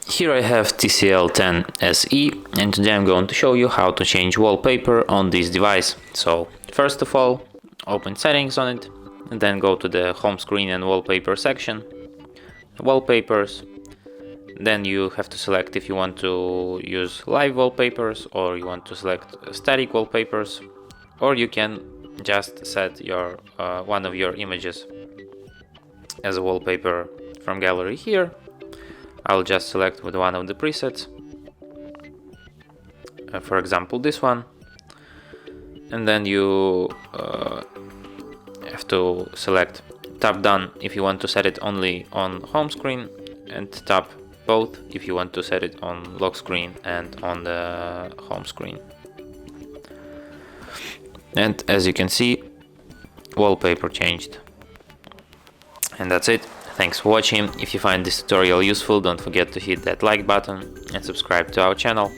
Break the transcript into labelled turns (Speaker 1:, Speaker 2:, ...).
Speaker 1: Here I have TCL 10 SE, and today I'm going to show you how to change wallpaper on this device. So first of all, open settings on it, and then go to the home screen and wallpaper section, wallpapers. Then you have to select if you want to use live wallpapers or you want to select static wallpapers, or you can just set your one of your images as a wallpaper from gallery here. I'll just select with one of the presets, for example this one, and then you have to select tap done if you want to set it only on home screen, and tap both if you want to set it on lock screen and on the home screen. And as you can see, wallpaper changed. And that's it. Thanks for watching. If you find this tutorial useful, don't forget to hit that like button and subscribe to our channel.